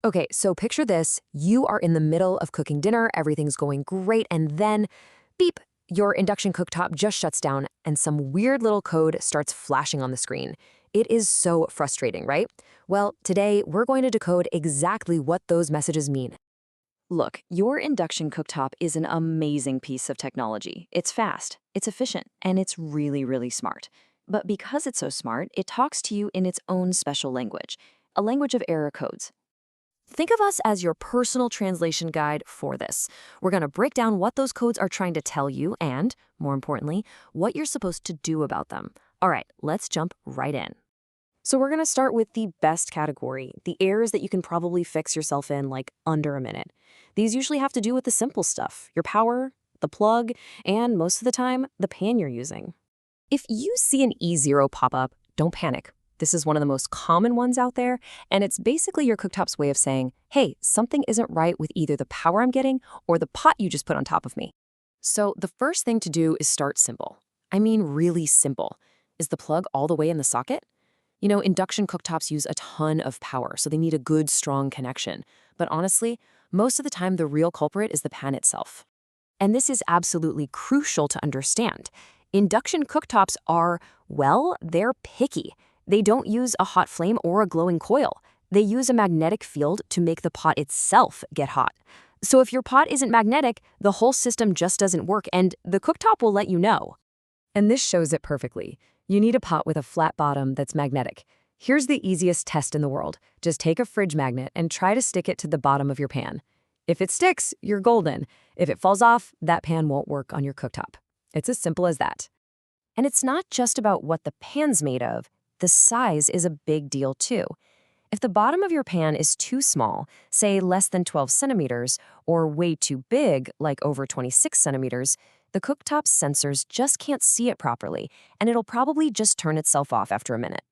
Okay, so picture this. You are in the middle of cooking dinner, everything's going great, and then, beep, your induction cooktop just shuts down and some weird little code starts flashing on the screen. It is so frustrating, right? Well, today we're going to decode exactly what those messages mean. Look, your induction cooktop is an amazing piece of technology. It's fast, it's efficient, and it's really, really smart. But because it's so smart, it talks to you in its own special language, a language of error codes. Think of us as your personal translation guide for this. We're going to break down what those codes are trying to tell you and, more importantly, what you're supposed to do about them. All right, let's jump right in. So we're going to start with the best category, the errors that you can probably fix yourself in like under a minute. These usually have to do with the simple stuff, your power, the plug, and most of the time, the pan you're using. If you see an E0 pop up, don't panic. This is one of the most common ones out there, and it's basically your cooktop's way of saying, hey, something isn't right with either the power I'm getting or the pot you just put on top of me. So the first thing to do is start simple. I mean really simple. Is the plug all the way in the socket? You know, induction cooktops use a ton of power, so they need a good, strong connection. But honestly, most of the time the real culprit is the pan itself. And this is absolutely crucial to understand. Induction cooktops are, well, they're picky. They don't use a hot flame or a glowing coil. They use a magnetic field to make the pot itself get hot. So if your pot isn't magnetic, the whole system just doesn't work, and the cooktop will let you know. And this shows it perfectly. You need a pot with a flat bottom that's magnetic. Here's the easiest test in the world. Just take a fridge magnet and try to stick it to the bottom of your pan. If it sticks, you're golden. If it falls off, that pan won't work on your cooktop. It's as simple as that. And it's not just about what the pan's made of. The size is a big deal too. If the bottom of your pan is too small, say less than 12 centimeters, or way too big, like over 26 centimeters, the cooktop's sensors just can't see it properly, and it'll probably just turn itself off after a minute.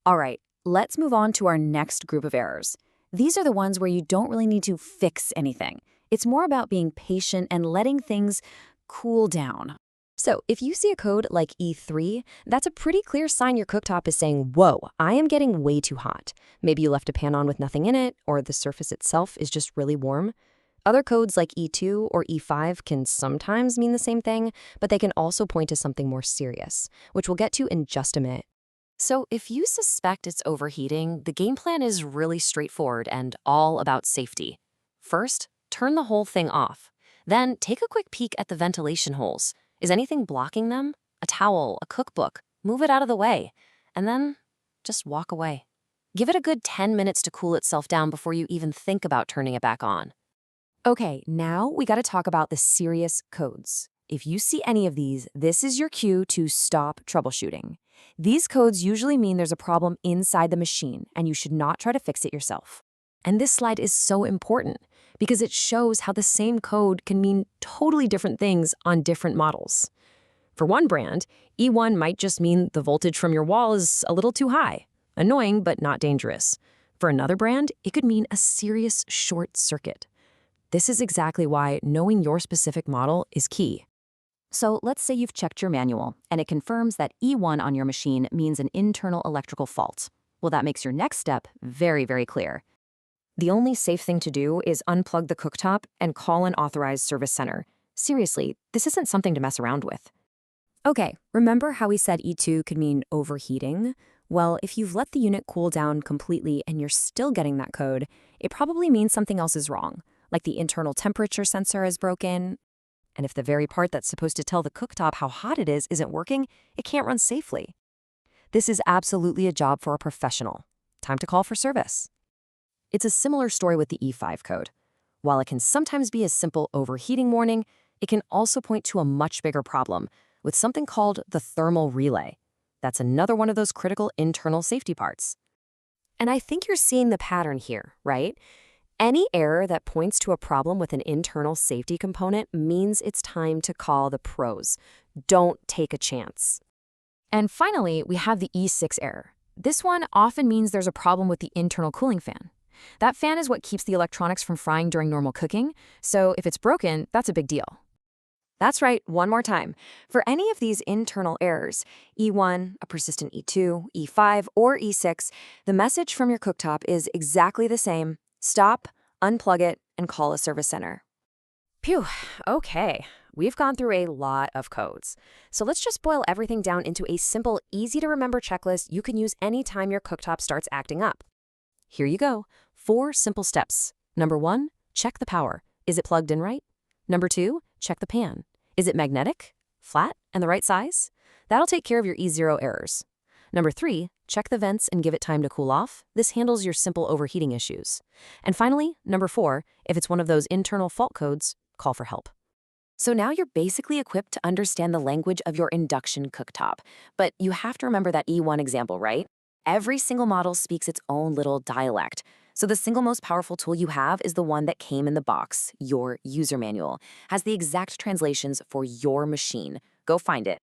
All right, let's move on to our next group of errors. These are the ones where you don't really need to fix anything. It's more about being patient and letting things cool down. So if you see a code like E3, that's a pretty clear sign your cooktop is saying, whoa, I am getting way too hot. Maybe you left a pan on with nothing in it, or the surface itself is just really warm. Other codes like E2 or E5 can sometimes mean the same thing, but they can also point to something more serious, which we'll get to in just a minute. So if you suspect it's overheating, the game plan is really straightforward and all about safety. First, turn the whole thing off. Then take a quick peek at the ventilation holes. Is anything blocking them? A towel, a cookbook? Move it out of the way. And then just walk away. Give it a good 10 minutes to cool itself down before you even think about turning it back on. Okay, now we got to talk about the serious codes. If you see any of these, this is your cue to stop troubleshooting. These codes usually mean there's a problem inside the machine, and you should not try to fix it yourself. And this slide is so important because it shows how the same code can mean totally different things on different models. For one brand, E1 might just mean the voltage from your wall is a little too high. Annoying, but not dangerous. For another brand, it could mean a serious short circuit. This is exactly why knowing your specific model is key. So let's say you've checked your manual, and it confirms that E1 on your machine means an internal electrical fault. Well, that makes your next step very, very clear. The only safe thing to do is unplug the cooktop and call an authorized service center. Seriously, this isn't something to mess around with. Okay, remember how we said E2 could mean overheating? Well, if you've let the unit cool down completely and you're still getting that code, it probably means something else is wrong, like the internal temperature sensor is broken. And if the very part that's supposed to tell the cooktop how hot it is isn't working, it can't run safely. This is absolutely a job for a professional. Time to call for service. It's a similar story with the E5 code. While it can sometimes be a simple overheating warning, it can also point to a much bigger problem with something called the thermal relay. That's another one of those critical internal safety parts. And I think you're seeing the pattern here, right? Any error that points to a problem with an internal safety component means it's time to call the pros. Don't take a chance. And finally, we have the E6 error. This one often means there's a problem with the internal cooling fan. That fan is what keeps the electronics from frying during normal cooking, so if it's broken, that's a big deal. That's right, one more time. For any of these internal errors, E1, a persistent E2, E5, or E6, the message from your cooktop is exactly the same. Stop, unplug it, and call a service center. Phew, okay. We've gone through a lot of codes. So let's just boil everything down into a simple, easy-to-remember checklist you can use anytime your cooktop starts acting up. Here you go. 4 simple steps. Number 1, check the power. Is it plugged in right? Number 2, check the pan. Is it magnetic, flat, and the right size? That'll take care of your E0 errors. Number 3, check the vents and give it time to cool off. This handles your simple overheating issues. And finally, number 4, if it's one of those internal fault codes, call for help. So now you're basically equipped to understand the language of your induction cooktop. But you have to remember that E1 example, right? Every single model speaks its own little dialect. So the single most powerful tool you have is the one that came in the box, your user manual. Has the exact translations for your machine. Go find it.